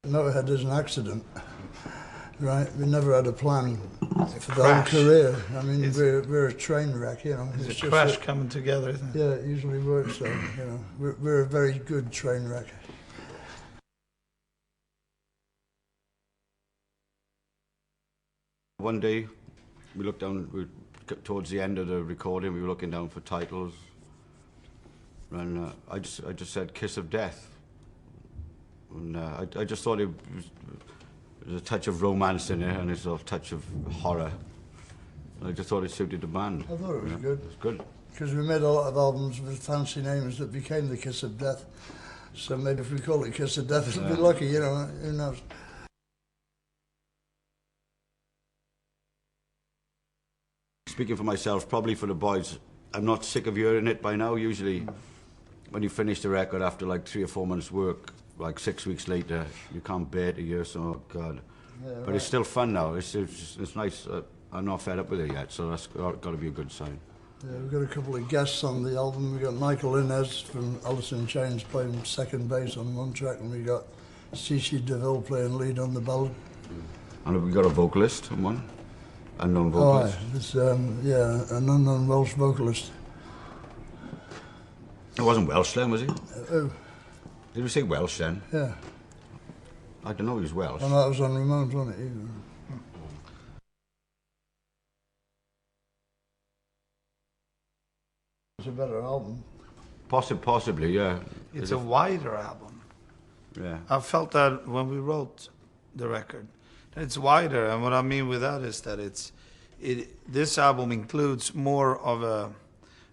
Motörhead is an accident, right? We never had a plan for the whole crash. career. I mean, we're a train wreck, you know. It's a just crash coming together, isn't it? Yeah, it usually works so, you know. We're a very good train wreck. One day, we looked down, towards the end of the recording, we were looking down for titles, and I just said "Kiss of Death," and I just thought it was, there's a touch of romance in it and there's a touch of horror. And I just thought it suited the band. I thought it was good. It was good. Because we made a lot of albums with fancy names that became the Kiss of Death. So maybe if we call it Kiss of Death, it'll be lucky, you know, who knows. Speaking for myself, probably for the boys, I'm not sick of hearing it by now. Usually, when you finish the record after like 3 or 4 months' work, like 6 weeks later, you can't bear to hear, so, oh God. Yeah, but right. It's still fun now. It's nice. I'm not fed up with it yet, so that's got to be a good sign. Yeah, we've got a couple of guests on the album. We've got Michael Inez from Alice in Chains playing second bass on one track, and we got Cici DeVille playing lead on the ballad. And we've got a vocalist on one. Unknown vocalist. Oh, it's, yeah, an unknown Welsh vocalist. It wasn't Welsh then, was he? Oh. Did we say Welsh then? Yeah. I don't know he was Welsh. Oh, no, that was on Ramones, wasn't it? It's a better album. Possibly, yeah. It's a wider album. Yeah. I felt that when we wrote the record. It's wider, and what I mean with that is that this album includes more of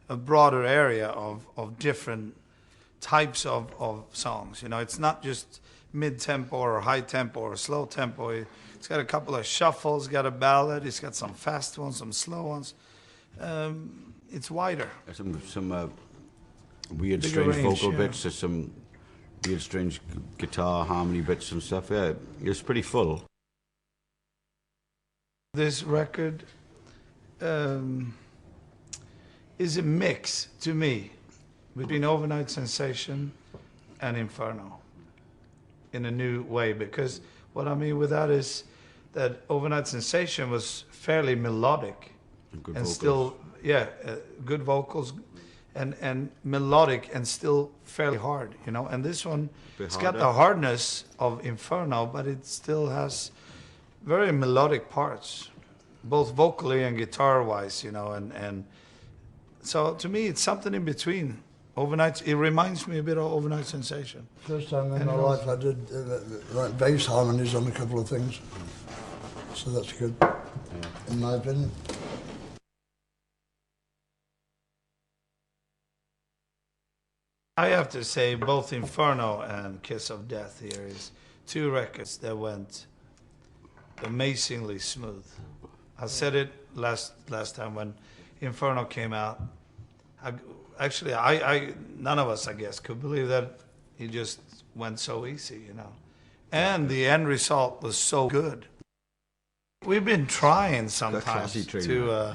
a broader area of different types of songs. You know, it's not just mid-tempo or high-tempo or slow-tempo. It's got a couple of shuffles, got a ballad, it's got some fast ones, some slow ones. It's wider. Some weird, Bigger strange range, vocal yeah. bits, there's some weird, strange guitar harmony bits and stuff. Yeah, it's pretty full. This record is a mix, to me, between Overnight Sensation and Inferno in a new way, because what I mean with that is that Overnight Sensation was fairly melodic Good and vocals. still, yeah, good vocals and melodic and still fairly hard, you know. And this one, it's got the hardness of Inferno, but it still has very melodic parts, both vocally and guitar-wise, you know, and so to me, it's something in between. It reminds me a bit of Overnight Sensation. First time in my life I did like bass harmonies on a couple of things, so that's good, in my opinion. I have to say, both Inferno and Kiss of Death here is 2 records that went amazingly smooth. I said it last time when Inferno came out. Actually, none of us, I guess, could believe that it just went so easy, you know. And the end result was so good. We've been trying sometimes to,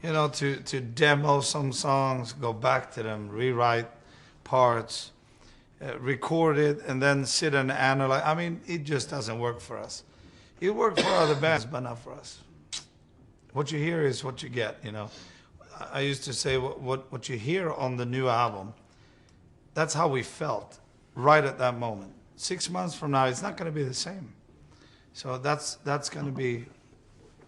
you know, to demo some songs, go back to them, rewrite parts, record it, and then sit and analyze. I mean, it just doesn't work for us. It worked for other bands, but not for us. What you hear is what you get, you know. I used to say what you hear on the new album, that's how we felt right at that moment. 6 months from now, it's not going to be the same. So that's going to be,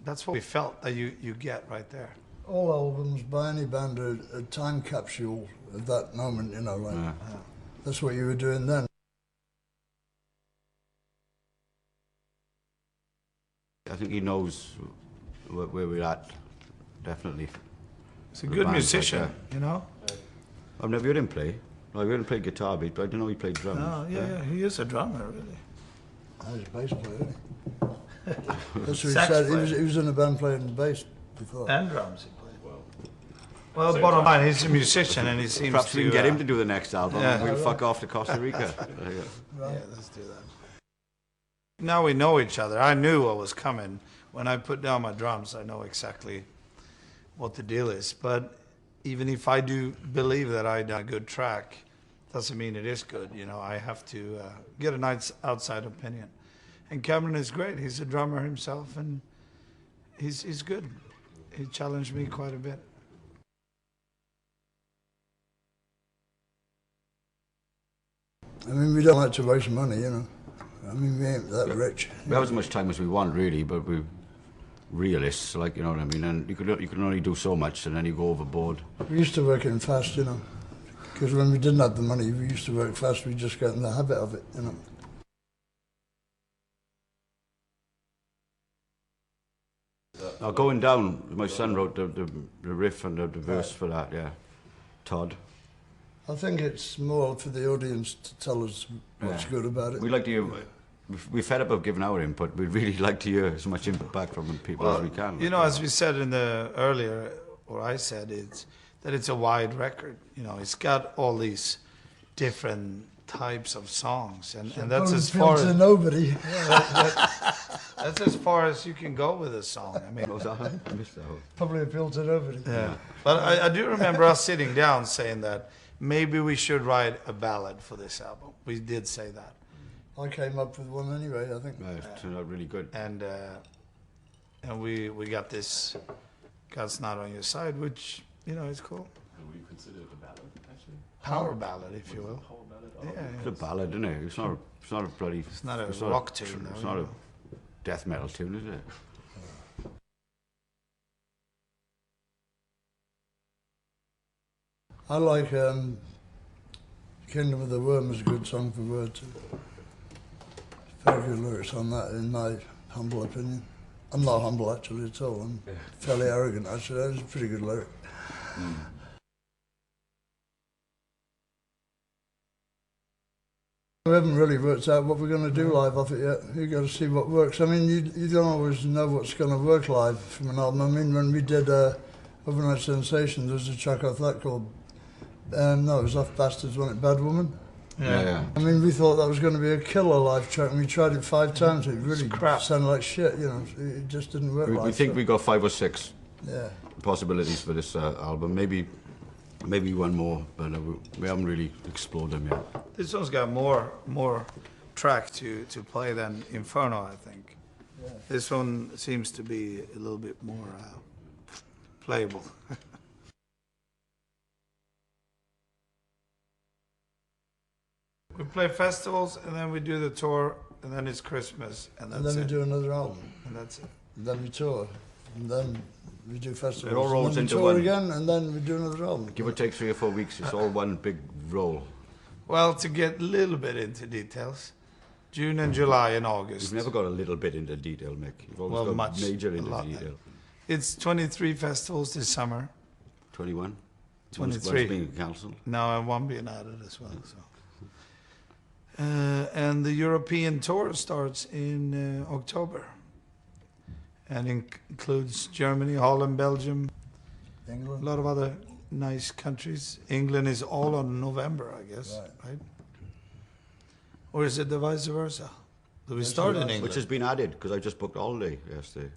that's what we felt that you get right there. All albums by any band are a time capsule of that moment, you know, like that's what you were doing then. I think he knows where we're at, definitely. He's a good musician, you know? I've never heard him play. I've heard him play guitar beat, but I didn't know he played drums. Oh, yeah, he is a drummer, really. I was a bass player, isn't he? That's what he said. He was in a band playing the bass before. And drums he played. Well, bottom line, he's a musician and he seems Perhaps to... we can get him to do the next album and we'll right. fuck off to Costa Rica. Right. Yeah, let's do that. Now we know each other. I knew what was coming. When I put down my drums, I know exactly what the deal is. But even if I do believe that I done a good track, doesn't mean it is good. You know, I have to get a nice outside opinion. And Cameron is great. He's a drummer himself, and he's good. He challenged me quite a bit. I mean, we don't like to waste money, you know. I mean, we ain't that rich. We have as much time as we want, really, but we're realists, like, you know what I mean? And you can only do so much, and then you go overboard. We used to work in fast, you know, because when we didn't have the money, we used to work fast. We just got in the habit of it, you know. Now, going down, my son wrote the riff and the verse for that, yeah. Todd. I think it's more for the audience to tell us what's good about it. We like to hear, we're fed up of giving our input. We'd really like to hear as much input back from people as we can. You know, as we said in the earlier, or I said, it's a wide record. You know, it's got all these different types of songs, and that's as far as nobody. that's as far as you can go with a song. I mean, I missed that. Probably appeal to nobody. yeah. But I do remember us sitting down saying that maybe we should write a ballad for this album. We did say that. I came up with one anyway, I think. Yeah, it turned out really good. And we got this God's Not on Your Side, which, you know, is cool. Would you consider it a ballad, actually? Power ballad, if you will. Power ballad? Yeah, It's a ballad, isn't it? It's not a bloody... It's not a rock tune, It's though, not you a know. death metal tune, is it? I like Kingdom of the Worm is a good song for Word too. Very good lyrics on that, in my humble opinion. I'm not humble actually at all. I'm fairly arrogant actually. That was a pretty good lyric. We haven't really worked out what we're going to do live off it yet. You've got to see what works. I mean, you don't always know what's going to work live from an album. I mean, when we did Overnight Sensation, there was a track off that called, no, it was off Bastards, wasn't it? Bad Woman? Yeah. I mean, we thought that was going to be a killer live track, and we tried it 5 times. It really sounded like shit, you know. It just didn't work. We think we got 5 or 6 possibilities for this album. Maybe one more, but we haven't really explored them yet. This one's got more track to play than Inferno, I think. Yeah. This one seems to be a little bit more playable. We play festivals, and then we do the tour, and then it's Christmas, and that's And then we it. do another album. And that's it. And then we tour. And then we do festivals. It all rolls and then into we tour one. again, and then we do another album. Give or take 3 or 4 weeks, it's all one big roll. Well, to get a little bit into details, June and July and August. You've never got a little bit into detail, Mick. You've always Well, got much, major a into lot. detail. It's 23 festivals this summer. 21? 23. One's being cancelled. Now and one being added as well. So. And the European tour starts in October, and includes Germany, Holland, Belgium, a England. lot of other nice countries. England is all on November, I guess, right? Or is it the vice versa? Do we start in England? Which has been added, because I just booked holiday yesterday.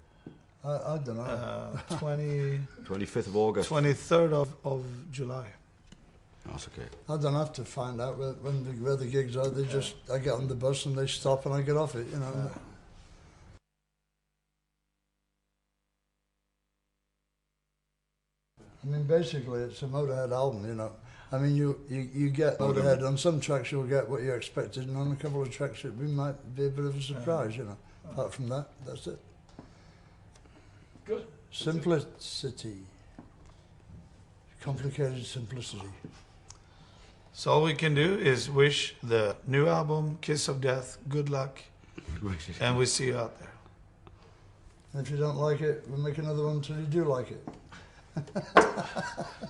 I don't know. 25th of August. 23rd of July. That's okay. I don't have to find out where the gigs are. They just, I get on the bus and they stop and I get off it, you know. I mean, basically, it's a Motörhead album, you know. I mean, you get Motörhead. On some tracks, you'll get what you expected, and on a couple of tracks, it might be a bit of a surprise, you know. Apart from that, that's it. Good. Simplicity. Complicated simplicity. So all we can do is wish the new album, Kiss of Death, good luck, and we see you out there. And if you don't like it, we'll make another one until you do like it.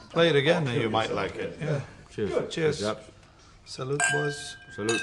Play it again and you might like it. Yeah. Cheers. Cheers. Good job. Salute, boys. Salute.